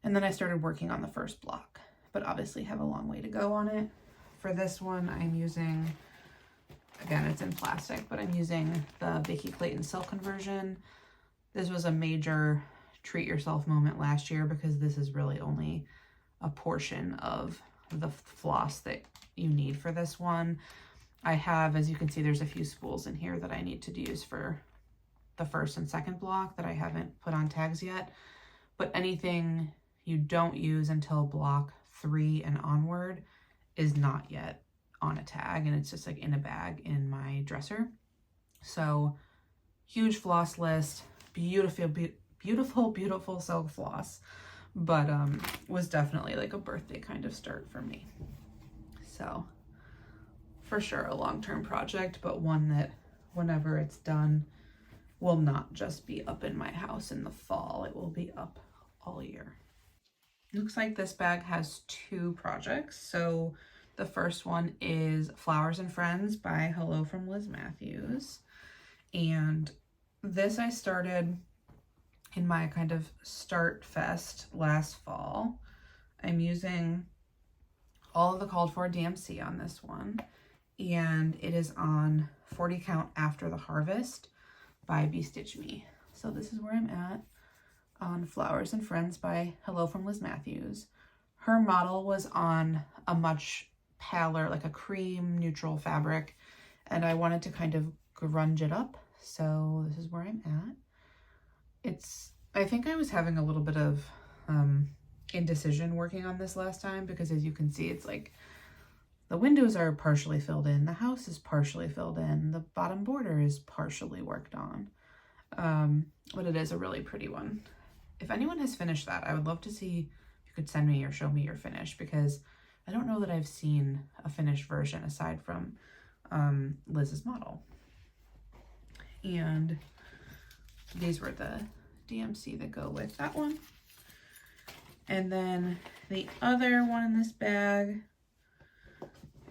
And then I started working on the first block, but obviously have a long way to go on it. For this one, I'm using, again, it's in plastic, but I'm using the Vicki Clayton silk conversion. This was a major treat yourself moment last year because this is really only a portion of the floss that you need for this one. I have, as you can see, there's a few spools in here that I need to use for the first and second block that I haven't put on tags yet. But anything you don't use until block 3 and onward is not yet on a tag, and it's just like in a bag in my dresser. So huge floss list, beautiful silk floss, but was definitely like a birthday kind of start for me. So for sure a long-term project, but one that whenever it's done will not just be up in my house in the fall. It will be up all year. Looks like this bag has 2 projects. So the first one is Flowers and Friends by Hello from Liz Matthews. And this I started in my kind of start fest last fall. I'm using all of the called for DMC on this one, and it is on 40 Count After the Harvest by Be Stitch Me. So this is where I'm at on Flowers and Friends by Hello from Liz Matthews. Her model was on a much paler, like a cream neutral fabric, and I wanted to kind of grunge it up. So this is where I'm at. I think I was having a little bit of indecision working on this last time, because as you can see, it's like the windows are partially filled in, the house is partially filled in, the bottom border is partially worked on, but it is a really pretty one. If anyone has finished that, I would love to see if you could send me or show me your finish, because I don't know that I've seen a finished version aside from Liz's model. And these were the DMC that go with that one. And then the other one in this bag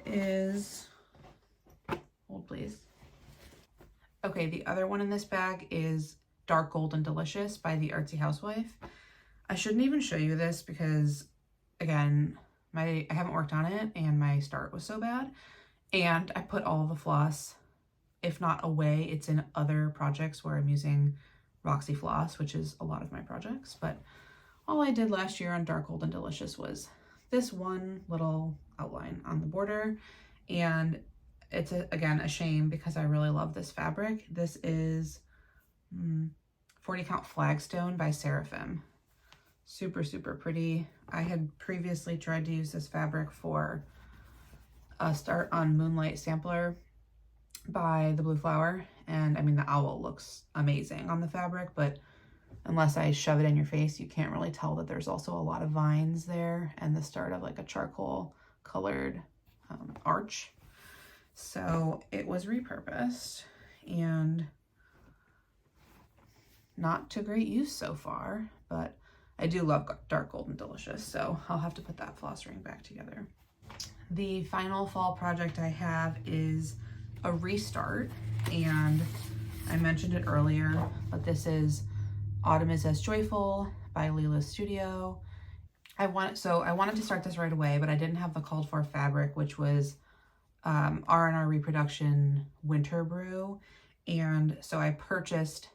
is, hold please. Okay, the other one in this bag is Dark Golden Delicious by the Artsy Housewife. I shouldn't even show you this because, again, I haven't worked on it and my start was so bad. And I put all the floss, if not away, it's in other projects where I'm using Roxy Floss, which is a lot of my projects. But all I did last year on Dark Golden Delicious was this one little outline on the border. And it's, again, a shame because I really love this fabric. This is 40 Count Flagstone by Seraphim. Super, super pretty. I had previously tried to use this fabric for a start on Moonlight Sampler by The Blue Flower. And I mean, the owl looks amazing on the fabric, but unless I shove it in your face, you can't really tell that there's also a lot of vines there and the start of like a charcoal colored arch. So it was repurposed and not to great use so far, but I do love Dark Golden Delicious, so I'll have to put that floss ring back together. The final fall project I have is a restart, and I mentioned it earlier, but this is Autumn is as Joyful by Leela's Studio. I wanted to start this right away, but I didn't have the called for fabric, which was R&R Reproduction Winter Brew, and so I purchased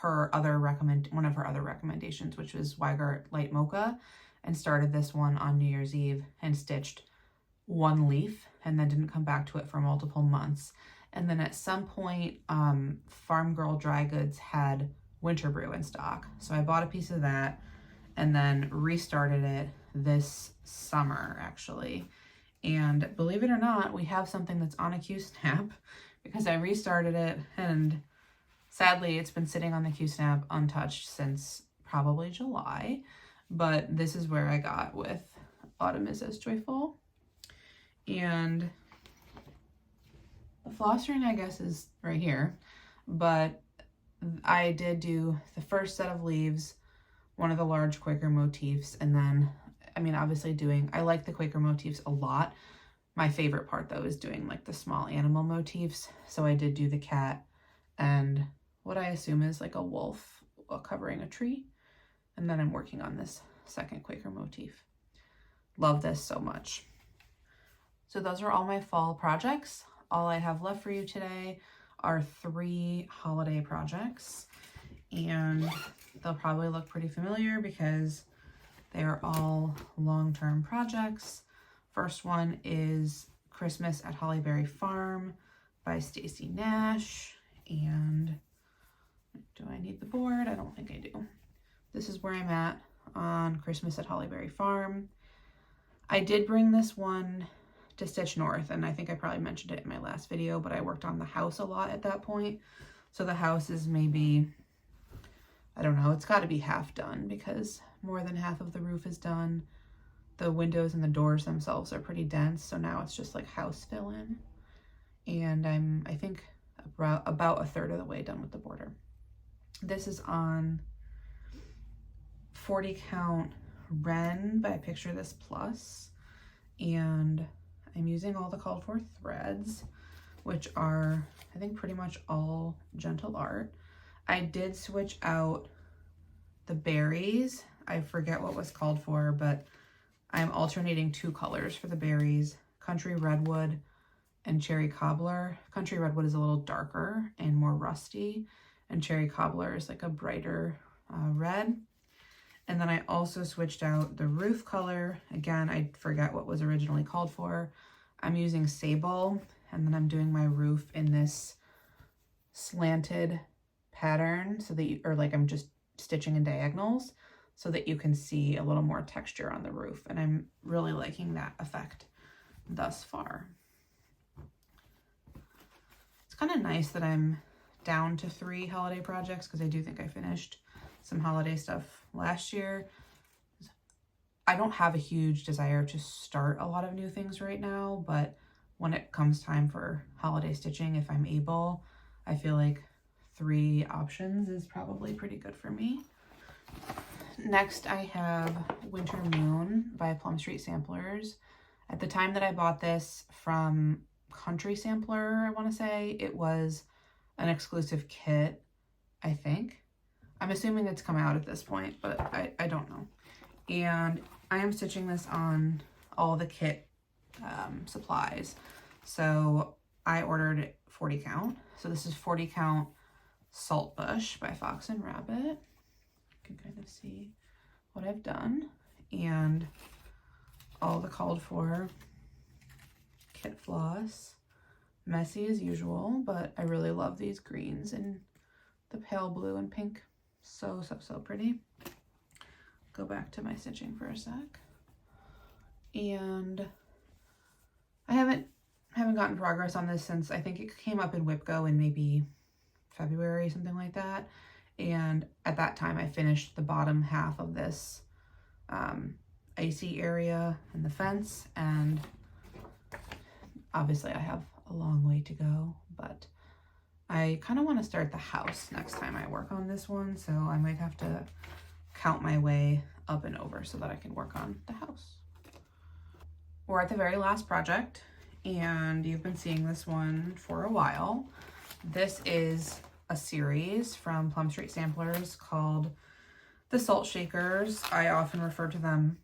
one of her other recommendations, which was Weigart Light Mocha, and started this one on New Year's Eve and stitched one leaf and then didn't come back to it for multiple months. And then at some point, Farm Girl Dry Goods had Winter Brew in stock. So I bought a piece of that and then restarted it this summer, actually. And believe it or not, we have something that's on a Q-snap because I restarted it, and sadly, it's been sitting on the Q-snap untouched since probably July, but this is where I got with Autumn is as Joyful. And the floss ring, I guess, is right here, but I did do the first set of leaves, one of the large Quaker motifs, and then, I mean, obviously I like the Quaker motifs a lot. My favorite part, though, is doing like the small animal motifs. So I did do the cat and what I assume is like a wolf covering a tree. And then I'm working on this second Quaker motif. Love this so much. So those are all my fall projects. All I have left for you today are 3 holiday projects, and they'll probably look pretty familiar because they are all long-term projects. First one is Christmas at Hollyberry Farm by Stacy Nash, and do I need the board? I don't think I do. This is where I'm at on Christmas at Hollyberry Farm. I did bring this one to Stitch North, and I think I probably mentioned it in my last video, but I worked on the house a lot at that point. So the house is maybe, I don't know, it's got to be half done because more than half of the roof is done. The windows and the doors themselves are pretty dense, so now it's just like house fill in. and I think about a third of the way done with the border. This is on 40 count Ren by Picture This Plus, and I'm using all the called for threads, which are, I think, pretty much all Gentle Art. I did switch out the berries. I forget what was called for, but I'm alternating 2 colors for the berries, Country Redwood and Cherry Cobbler. Country Redwood is a little darker and more rusty, and Cherry Cobbler is like a brighter red. And then I also switched out the roof color. Again, I forget what was originally called for. I'm using Sable, and then I'm doing my roof in this slanted pattern so that you, or like I'm just stitching in diagonals so that you can see a little more texture on the roof. And I'm really liking that effect thus far. It's kind of nice that I'm down to 3 holiday projects because I do think I finished some holiday stuff last year. I don't have a huge desire to start a lot of new things right now, but when it comes time for holiday stitching, if I'm able, I feel like 3 options is probably pretty good for me. Next, I have Winter Moon by Plum Street Samplers. At the time that I bought this from Country Sampler, I want to say, it was an exclusive kit, I think. I'm assuming it's come out at this point, but I don't know. And I am stitching this on all the kit supplies. So I ordered 40 count. So this is 40 count Saltbush by Fox and Rabbit. You can kind of see what I've done. And all the called for kit floss. Messy as usual, but I really love these greens and the pale blue and pink. So pretty. Go back to my stitching for a sec. And I haven't gotten progress on this since I think it came up in WIP Go in maybe February, something like that. And at that time I finished the bottom half of this icy area and the fence, and obviously I have a long way to go, but I kind of want to start the house next time I work on this one, so I might have to count my way up and over so that I can work on the house. We're at the very last project, and you've been seeing this one for a while. This is a series from Plum Street Samplers called the Salt Shakers. I often refer to them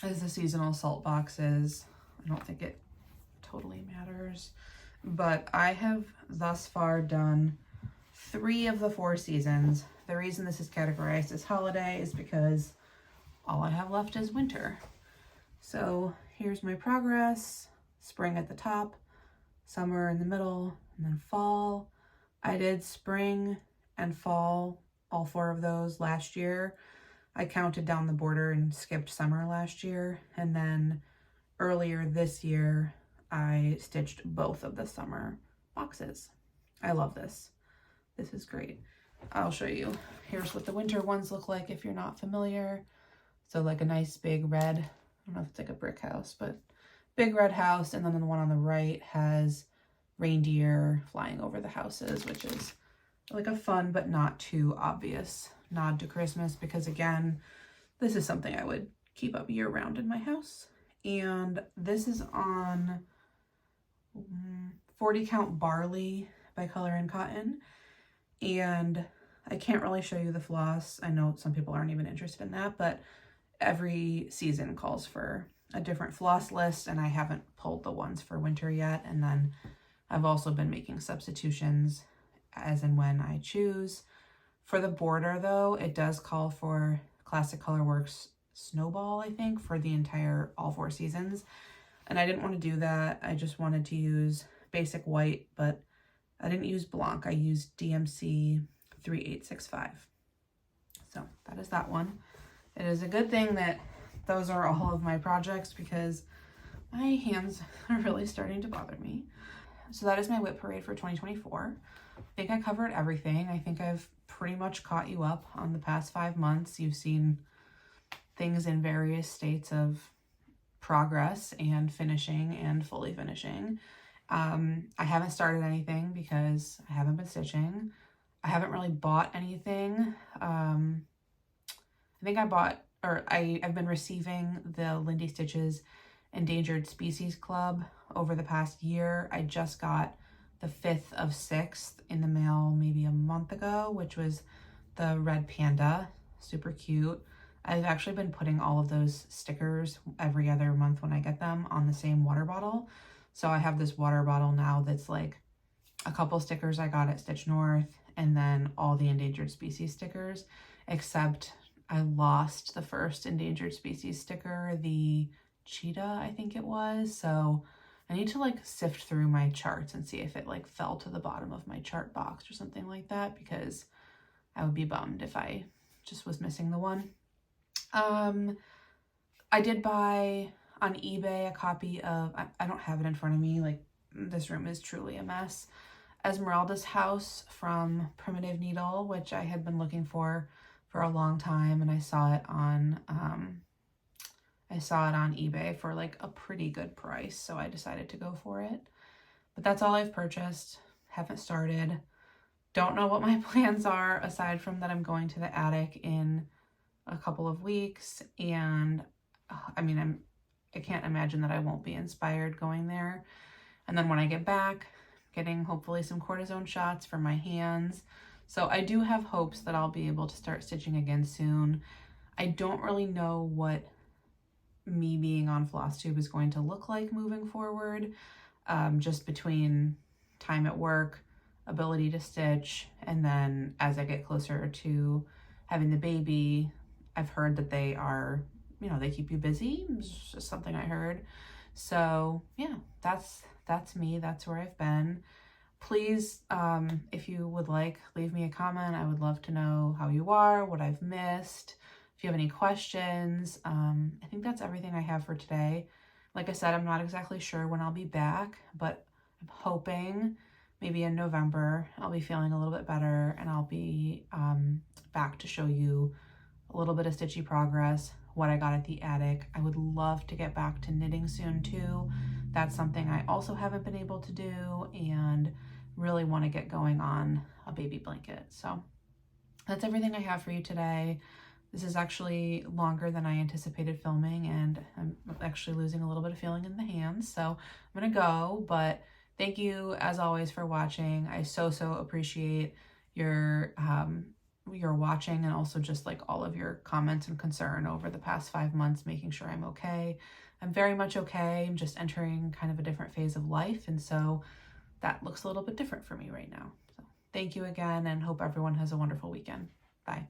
as the seasonal salt boxes. I don't think it totally matters, but I have thus far done 3 of the 4 seasons. The reason this is categorized as holiday is because all I have left is winter. So here's my progress. Spring at the top, summer in the middle, and then fall. I did spring and fall, all 4 of those last year. I counted down the border and skipped summer last year, and then earlier this year I stitched both of the summer boxes. I love this. This is great. I'll show you. Here's what the winter ones look like if you're not familiar. So like a nice big red, I don't know if it's like a brick house, but big red house, and then the one on the right has reindeer flying over the houses, which is like a fun but not too obvious nod to Christmas, because again, this is something I would keep up year round in my house. And this is on 40 count Barley by Color and Cotton, and I can't really show you the floss. I know some people aren't even interested in that, but every season calls for a different floss list, and I haven't pulled the ones for winter yet. And then I've also been making substitutions as and when I choose. For the border though, it does call for Classic Colorworks Snowball, I think, for the entire all 4 seasons. And I didn't want to do that. I just wanted to use basic white, but I didn't use Blanc. I used DMC 3865. So that is that one. It is a good thing that those are all of my projects because my hands are really starting to bother me. So that is my WIP parade for 2024. I think I covered everything. I think I've pretty much caught you up on the past 5 months. You've seen things in various states of progress and finishing and fully finishing. I haven't started anything because I haven't been stitching. I haven't really bought anything. I think I bought, or I've been receiving the Lindy Stitches Endangered Species Club over the past year. I just got the 5th of 6th in the mail maybe a month ago, which was the red panda, super cute. I've actually been putting all of those stickers every other month when I get them on the same water bottle. So I have this water bottle now that's like a couple stickers I got at Stitch North and then all the endangered species stickers, except I lost the first endangered species sticker, the cheetah, I think it was. So I need to like sift through my charts and see if it like fell to the bottom of my chart box or something like that, because I would be bummed if I just was missing the one. I did buy on eBay a copy of, I don't have it in front of me, like this room is truly a mess, Esmeralda's House from Primitive Needle, which I had been looking for a long time, and I saw it on eBay for like a pretty good price, so I decided to go for it. But that's all I've purchased. Haven't started. Don't know what my plans are aside from that I'm going to the attic in a couple of weeks, and I mean, I can't imagine that I won't be inspired going there. And then when I get back, getting hopefully some cortisone shots for my hands. So I do have hopes that I'll be able to start stitching again soon. I don't really know what me being on Flosstube is going to look like moving forward, just between time at work, ability to stitch, and then as I get closer to having the baby, I've heard that they are, you know, they keep you busy. It's just something I heard. So yeah, that's me. That's where I've been. Please, if you would like, leave me a comment. I would love to know how you are, what I've missed. If you have any questions, I think that's everything I have for today. Like I said, I'm not exactly sure when I'll be back, but I'm hoping maybe in November I'll be feeling a little bit better and I'll be back to show you a little bit of stitchy progress, what I got at the attic. I would love to get back to knitting soon too. That's something I also haven't been able to do and really want to get going on a baby blanket. So that's everything I have for you today. This is actually longer than I anticipated filming, and I'm actually losing a little bit of feeling in the hands. So I'm gonna go, but thank you as always for watching. I so appreciate your watching, and also just like all of your comments and concern over the past 5 months, making sure I'm okay. I'm very much okay. I'm just entering kind of a different phase of life, and so that looks a little bit different for me right now. So thank you again, and hope everyone has a wonderful weekend. Bye.